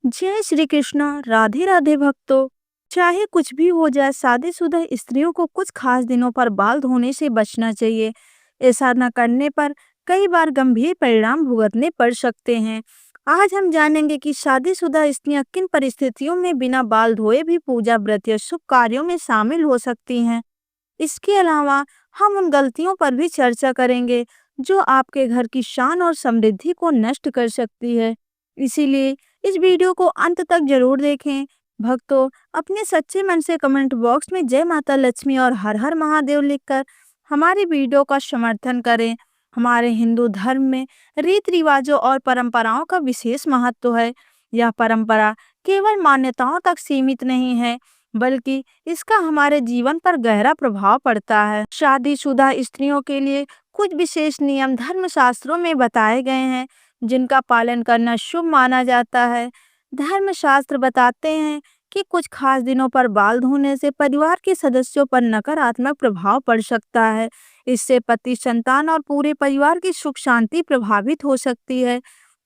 जय श्री कृष्णा। राधे राधे भक्तों। चाहे कुछ भी हो जाए, शादीशुदा स्त्रियों को कुछ खास दिनों पर बाल धोने से बचना चाहिए। ऐसा न करने पर कई बार गंभीर परिणाम भुगतने पड़ सकते हैं। आज हम जानेंगे कि शादीशुदा स्त्रियां किन परिस्थितियों में बिना बाल धोए भी पूजा, व्रत या शुभ कार्यों में शामिल हो सकती हैं। इसके अलावा हम उन गलतियों पर भी चर्चा करेंगे जो आपके घर की शान और समृद्धि को नष्ट कर सकती है। इसीलिए इस वीडियो को अंत तक जरूर देखें। भक्तों, अपने सच्चे मन से कमेंट बॉक्स में जय माता लक्ष्मी और हर हर महादेव लिखकर हमारी वीडियो का समर्थन करें। हमारे हिंदू धर्म में रीति रिवाजों और परंपराओं का विशेष महत्व है। यह परंपरा केवल मान्यताओं तक सीमित नहीं है, बल्कि इसका हमारे जीवन पर गहरा प्रभाव पड़ता है। शादीशुदा स्त्रियों के लिए कुछ विशेष नियम धर्मशास्त्रों में बताए गए हैं, जिनका पालन करना शुभ माना जाता है। धर्मशास्त्र बताते हैं कि कुछ खास दिनों पर बाल धोने से परिवार के सदस्यों पर नकारात्मक प्रभाव पड़ सकता है। इससे पति, संतान और पूरे परिवार की सुख शांति प्रभावित हो सकती है।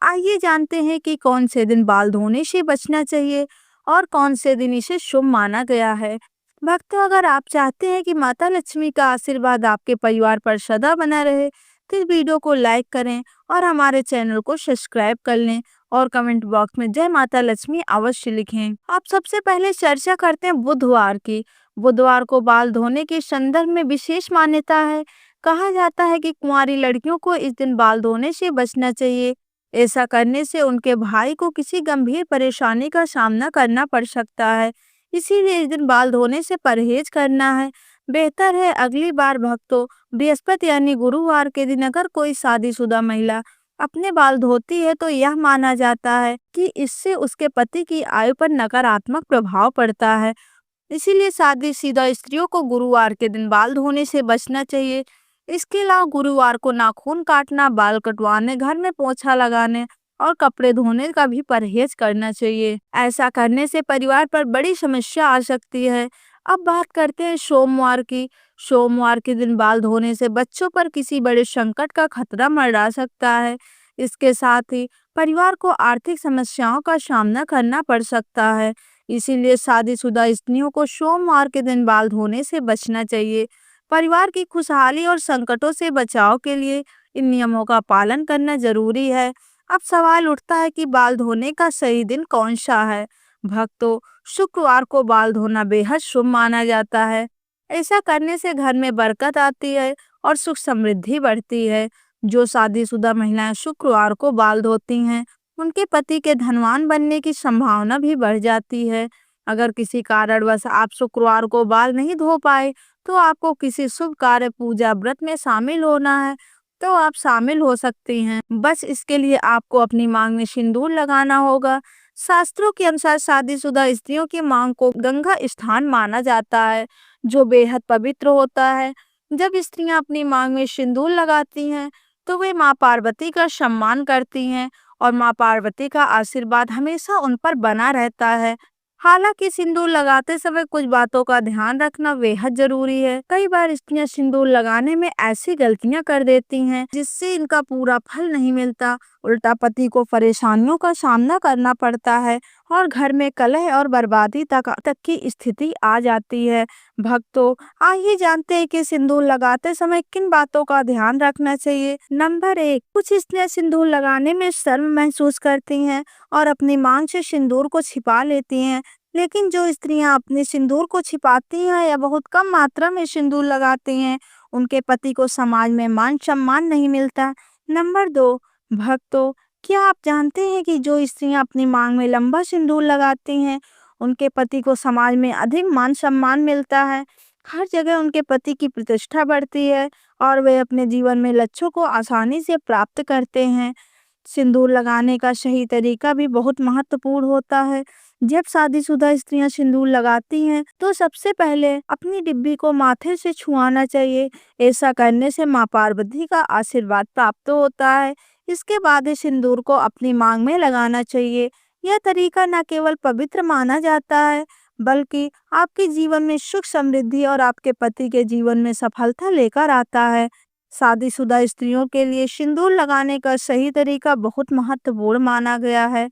आइए जानते हैं कि कौन से दिन बाल धोने से बचना चाहिए और कौन से दिन इसे शुभ माना गया है। भक्तों, अगर आप चाहते हैं कि माता लक्ष्मी का आशीर्वाद आपके परिवार पर सदा बना रहे, तो इस वीडियो को लाइक करें और हमारे चैनल को सब्सक्राइब कर लें और कमेंट बॉक्स में जय माता लक्ष्मी अवश्य लिखें। आप सबसे पहले चर्चा करते हैं बुधवार की। बुधवार को बाल धोने के संदर्भ में विशेष मान्यता है। कहा जाता है कि कुंवारी लड़कियों को इस दिन बाल धोने से बचना चाहिए। ऐसा करने से उनके भाई को किसी गंभीर परेशानी का सामना करना पड़ सकता है। इसीलिए इस दिन बाल धोने से परहेज करना है। बेहतर है अगली बार भक्तों, बृहस्पति यानी गुरुवार के दिन अगर कोई शादीशुदा महिला अपने बाल धोती है तो यह माना जाता है कि इससे उसके पति की आयु पर नकारात्मक प्रभाव पड़ता है। इसीलिए शादीशुदा स्त्रियों को गुरुवार के दिन बाल धोने से बचना चाहिए। इसके अलावा गुरुवार को नाखून काटना, बाल कटवाने, घर में पोछा लगाने और कपड़े धोने का भी परहेज करना चाहिए। ऐसा करने से परिवार पर बड़ी समस्या आ सकती है। अब बात करते हैं सोमवार की। सोमवार के दिन बाल धोने से बच्चों पर किसी बड़े संकट का खतरा मंडरा सकता है। इसके साथ ही परिवार को आर्थिक समस्याओं का सामना करना पड़ सकता है। इसीलिए शादीशुदा स्त्रियों को सोमवार के दिन बाल धोने से बचना चाहिए। परिवार की खुशहाली और संकटों से बचाव के लिए इन नियमों का पालन करना जरूरी है। अब सवाल उठता है कि बाल धोने का सही दिन कौन सा है। भक्तों, शुक्रवार को बाल धोना बेहद शुभ माना जाता है। ऐसा करने से घर में बरकत आती है और सुख समृद्धि बढ़ती है। जो शादीशुदा महिलाएं शुक्रवार को बाल धोती हैं, उनके पति के धनवान बनने की संभावना भी बढ़ जाती है। अगर किसी कारणवश आप शुक्रवार को बाल नहीं धो पाए, तो आपको किसी शुभ कार्य, पूजा, व्रत में शामिल होना है तो आप शामिल हो सकती हैं। बस इसके लिए आपको अपनी मांग में सिंदूर लगाना होगा। शास्त्रों के अनुसार शादीशुदा स्त्रियों की मांग को गंगा स्थान माना जाता है, जो बेहद पवित्र होता है। जब स्त्रियां अपनी मांग में सिंदूर लगाती हैं, तो वे मां पार्वती का सम्मान करती हैं और मां पार्वती का आशीर्वाद हमेशा उन पर बना रहता है। हालांकि सिंदूर लगाते समय कुछ बातों का ध्यान रखना बेहद जरूरी है। कई बार स्त्रियां सिंदूर लगाने में ऐसी गलतियां कर देती हैं जिससे इनका पूरा फल नहीं मिलता। उल्टा पति को परेशानियों का सामना करना पड़ता है और घर में कलह और बर्बादी तक की स्थिति आ जाती है। भक्तों, आइए जानते हैं कि सिंदूर लगाते समय किन बातों का ध्यान रखना चाहिए। नंबर 1, कुछ स्त्रियां सिंदूर लगाने में शर्म महसूस करती हैं और अपनी मांग से सिंदूर को छिपा लेती हैं। लेकिन जो स्त्रियां अपने सिंदूर को छिपाती हैं या बहुत कम मात्रा में सिंदूर लगाती हैं, उनके पति को समाज में मान सम्मान नहीं मिलता। नंबर 2, भक्तों, क्या आप जानते हैं कि जो स्त्रियां अपनी मांग में लंबा सिंदूर लगाती हैं, उनके पति को समाज में अधिक मान सम्मान मिलता है। हर जगह उनके पति की प्रतिष्ठा बढ़ती है और वे अपने जीवन में लक्ष्यों को आसानी से प्राप्त करते हैं। सिंदूर लगाने का सही तरीका भी बहुत महत्वपूर्ण होता है। जब शादीशुदा स्त्रियां सिंदूर लगाती हैं, तो सबसे पहले अपनी डिब्बी को माथे से छुआना चाहिए। ऐसा करने से मां पार्वती का आशीर्वाद प्राप्त होता है। इसके बाद इस सिंदूर को अपनी मांग में लगाना चाहिए। यह तरीका न केवल पवित्र माना जाता है, बल्कि आपके जीवन में सुख समृद्धि और आपके पति के जीवन में सफलता लेकर आता है। शादीशुदा स्त्रियों के लिए सिंदूर लगाने का सही तरीका बहुत महत्वपूर्ण माना गया है।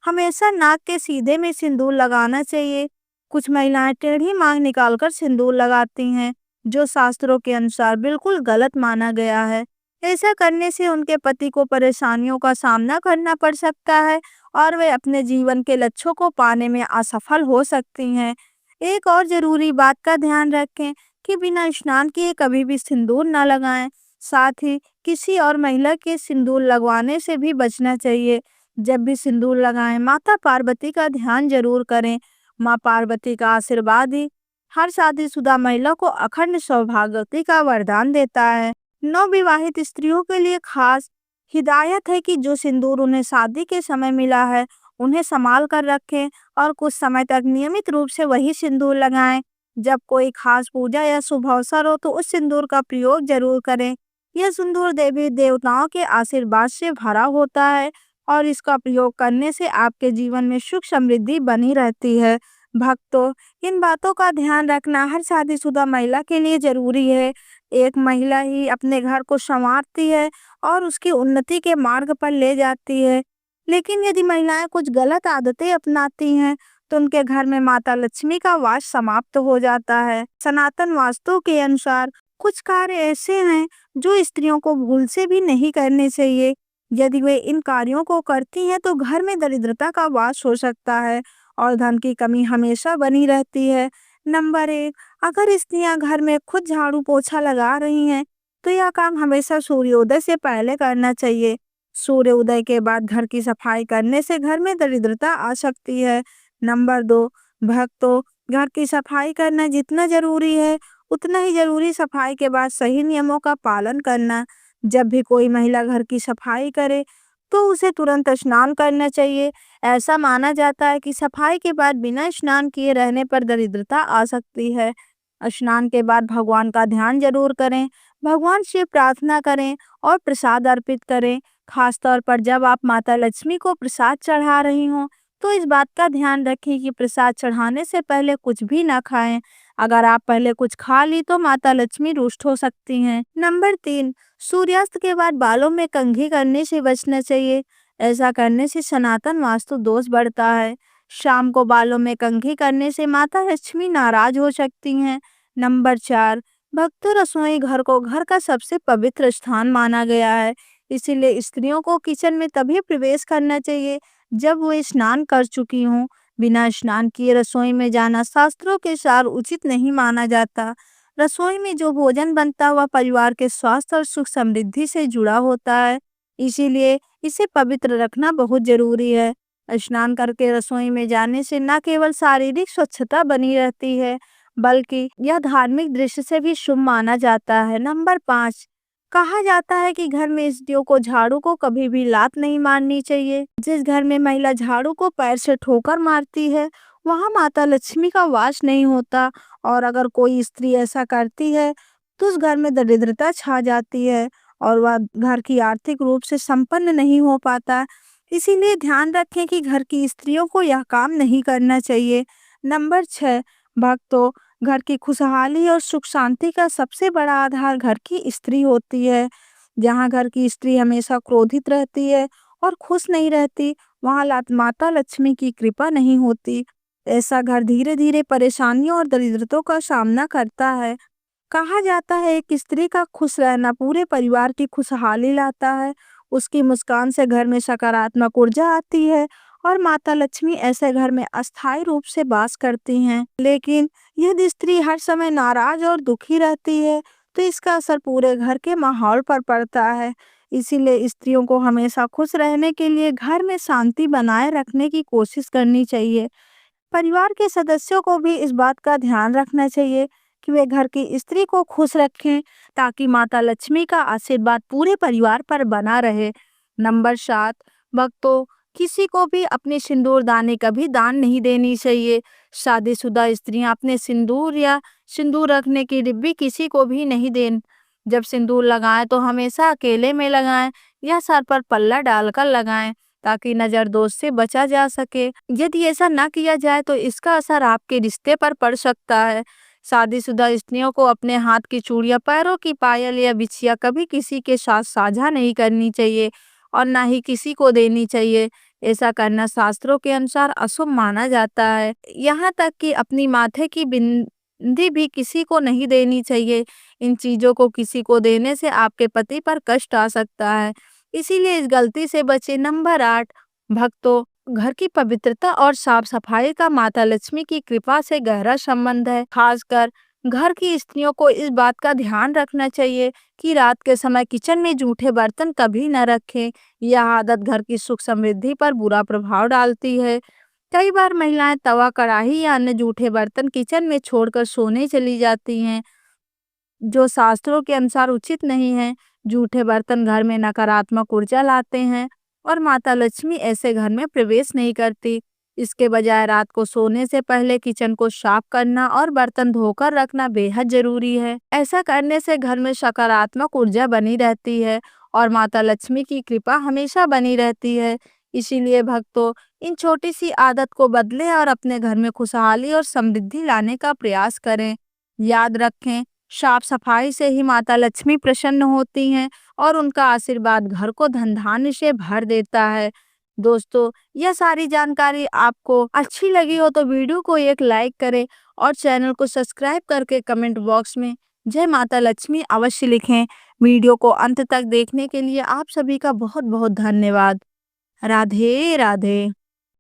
हमेशा नाक के सीधे में सिंदूर लगाना चाहिए। कुछ महिलाएं टेढ़ी मांग निकालकर सिंदूर लगाती हैं, जो शास्त्रों के अनुसार बिल्कुल गलत माना गया है। ऐसा करने से उनके पति को परेशानियों का सामना करना पड़ सकता है और वे अपने जीवन के लक्ष्यों को पाने में असफल हो सकती हैं। एक और जरूरी बात का ध्यान रखें कि बिना स्नान किए कभी भी सिंदूर न लगाएं। साथ ही किसी और महिला के सिंदूर लगवाने से भी बचना चाहिए। जब भी सिंदूर लगाएं, माता पार्वती का ध्यान जरूर करें। माँ पार्वती का आशीर्वाद ही हर शादीशुदा महिला को अखंड सौभाग्यवती का वरदान देता है। नवविवाहित स्त्रियों के लिए खास हिदायत है कि जो सिंदूर उन्हें शादी के समय मिला है, उन्हें संभाल कर रखें और कुछ समय तक नियमित रूप से वही सिंदूर लगाएं। जब कोई खास पूजा या शुभ अवसर हो तो उस सिंदूर का प्रयोग जरूर करें। यह सिंदूर देवी देवताओं के आशीर्वाद से भरा होता है और इसका प्रयोग करने से आपके जीवन में सुख समृद्धि बनी रहती है। भक्तों, इन बातों का ध्यान रखना हर शादीशुदा महिला के लिए जरूरी है। एक महिला ही अपने घर को संवारती है और उसकी उन्नति के मार्ग पर ले जाती है। लेकिन यदि महिलाएं कुछ गलत आदतें अपनाती हैं तो उनके घर में माता लक्ष्मी का वास समाप्त हो जाता है। सनातन वास्तु के अनुसार कुछ कार्य ऐसे हैं जो स्त्रियों को भूल से भी नहीं करने चाहिए। यदि वे इन कार्यों को करती हैं तो घर में दरिद्रता का वास हो सकता है और धन की कमी हमेशा बनी रहती है। नंबर 1, अगर स्त्रियां घर में खुद झाड़ू पोछा लगा रही हैं तो यह काम हमेशा सूर्योदय से पहले करना चाहिए। सूर्य उदय के बाद घर की सफाई करने से घर में दरिद्रता आ सकती है। नंबर 2, भक्तों, घर की सफाई करना जितना जरूरी है उतना ही जरूरी सफाई के बाद सही नियमों का पालन करना। जब भी कोई महिला घर की सफाई करे तो उसे तुरंत स्नान करना चाहिए। ऐसा माना जाता है कि सफाई के बाद बिना स्नान किए रहने पर दरिद्रता आ सकती है। स्नान के बाद भगवान का ध्यान जरूर करें, भगवान से प्रार्थना करें और प्रसाद अर्पित करें। खासतौर पर जब आप माता लक्ष्मी को प्रसाद चढ़ा रही हों तो इस बात का ध्यान रखें कि प्रसाद चढ़ाने से पहले कुछ भी ना खाएं। अगर आप पहले कुछ खा ली तो माता लक्ष्मी रुष्ट हो सकती हैं। नंबर 3, सूर्यास्त के बाद बालों में कंघी करने से बचना चाहिए। ऐसा करने से सनातन वास्तु दोष बढ़ता है। शाम को बालों में कंघी करने से माता लक्ष्मी नाराज हो सकती हैं। नंबर 4, भक्तों, रसोई घर को घर का सबसे पवित्र स्थान माना गया है। इसीलिए स्त्रियों को किचन में तभी प्रवेश करना चाहिए जब वो स्नान कर चुकी हों। बिना स्नान किए रसोई में जाना शास्त्रों के अनुसार उचित नहीं माना जाता। रसोई में जो भोजन बनता हुआ परिवार के स्वास्थ्य और सुख समृद्धि से जुड़ा होता है, इसीलिए इसे पवित्र रखना बहुत जरूरी है। स्नान करके रसोई में जाने से न केवल शारीरिक स्वच्छता बनी रहती है बल्कि यह धार्मिक दृष्टि से भी शुभ माना जाता है। नंबर 5, कहा जाता है कि घर में स्त्रियों को झाड़ू को कभी भी लात नहीं मारनी चाहिए। जिस घर में महिला झाड़ू को पैर से ठोकर मारती है वहां माता लक्ष्मी का वास नहीं होता और अगर कोई स्त्री ऐसा करती है तो उस घर में दरिद्रता छा जाती है और वह घर की आर्थिक रूप से संपन्न नहीं हो पाता। इसीलिए ध्यान रखें कि घर की स्त्रियों को यह काम नहीं करना चाहिए। नंबर 6, भक्तों, घर की खुशहाली और सुख शांति का सबसे बड़ा आधार घर की स्त्री होती है। जहाँ घर की स्त्री हमेशा क्रोधित रहती है और खुश नहीं रहती, वहाँ माता लक्ष्मी की कृपा नहीं होती। ऐसा घर धीरे धीरे परेशानियों और दरिद्रताओं का सामना करता है। कहा जाता है एक स्त्री का खुश रहना पूरे परिवार की खुशहाली लाता है। उसकी मुस्कान से घर में सकारात्मक ऊर्जा आती है और माता लक्ष्मी ऐसे घर में अस्थायी रूप से वास करती हैं। लेकिन यदि स्त्री हर समय नाराज और दुखी रहती है तो इसका असर पूरे घर के माहौल पर पड़ता है। इसीलिए स्त्रियों को हमेशा खुश रहने के लिए घर में शांति बनाए रखने की कोशिश करनी चाहिए। परिवार के सदस्यों को भी इस बात का ध्यान रखना चाहिए कि वे घर की स्त्री को खुश रखें ताकि माता लक्ष्मी का आशीर्वाद पूरे परिवार पर बना रहे। नंबर 7, भक्तों, किसी को भी अपने सिंदूर दानी कभी दान नहीं देनी चाहिए। शादीशुदा स्त्रियां अपने सिंदूर या सिंदूर रखने की डिब्बी किसी को भी नहीं दें। जब सिंदूर लगाएं तो हमेशा अकेले में लगाएं या सर पर पल्ला डालकर लगाएं ताकि नजर दोष से बचा जा सके। यदि ऐसा ना किया जाए तो इसका असर आपके रिश्ते पर पड़ सकता है। शादीशुदा स्त्रियों को अपने हाथ की चूड़ियां, पैरों की पायल या बिछिया कभी किसी के साथ साझा नहीं करनी चाहिए और ना ही किसी को देनी चाहिए। ऐसा करना शास्त्रों के अनुसार अशुभ माना जाता है। यहाँ तक कि अपनी माथे की बिंदी भी किसी को नहीं देनी चाहिए। इन चीजों को किसी को देने से आपके पति पर कष्ट आ सकता है, इसीलिए इस गलती से बचे। नंबर 8, भक्तों, घर की पवित्रता और साफ सफाई का माता लक्ष्मी की कृपा से गहरा संबंध है। खासकर घर की स्त्रियों को इस बात का ध्यान रखना चाहिए कि रात के समय किचन में जूठे बर्तन कभी न रखें। यह आदत घर की सुख समृद्धि पर बुरा प्रभाव डालती है। कई बार महिलाएं तवा, कढ़ाई या अन्य जूठे बर्तन किचन में छोड़कर सोने चली जाती हैं, जो शास्त्रों के अनुसार उचित नहीं है। जूठे बर्तन घर में नकारात्मक ऊर्जा लाते हैं और माता लक्ष्मी ऐसे घर में प्रवेश नहीं करती। इसके बजाय रात को सोने से पहले किचन को साफ करना और बर्तन धोकर रखना बेहद जरूरी है। ऐसा करने से घर में सकारात्मक ऊर्जा बनी रहती है और माता लक्ष्मी की कृपा हमेशा बनी रहती है। इसीलिए भक्तों, इन छोटी सी आदत को बदलें और अपने घर में खुशहाली और समृद्धि लाने का प्रयास करें। याद रखें, साफ सफाई से ही माता लक्ष्मी प्रसन्न होती हैं और उनका आशीर्वाद घर को धन धान्य से भर देता है। दोस्तों, यह सारी जानकारी आपको अच्छी लगी हो तो वीडियो को एक लाइक करें और चैनल को सब्सक्राइब करके कमेंट बॉक्स में जय माता लक्ष्मी अवश्य लिखें। वीडियो को अंत तक देखने के लिए आप सभी का बहुत बहुत धन्यवाद। राधे राधे।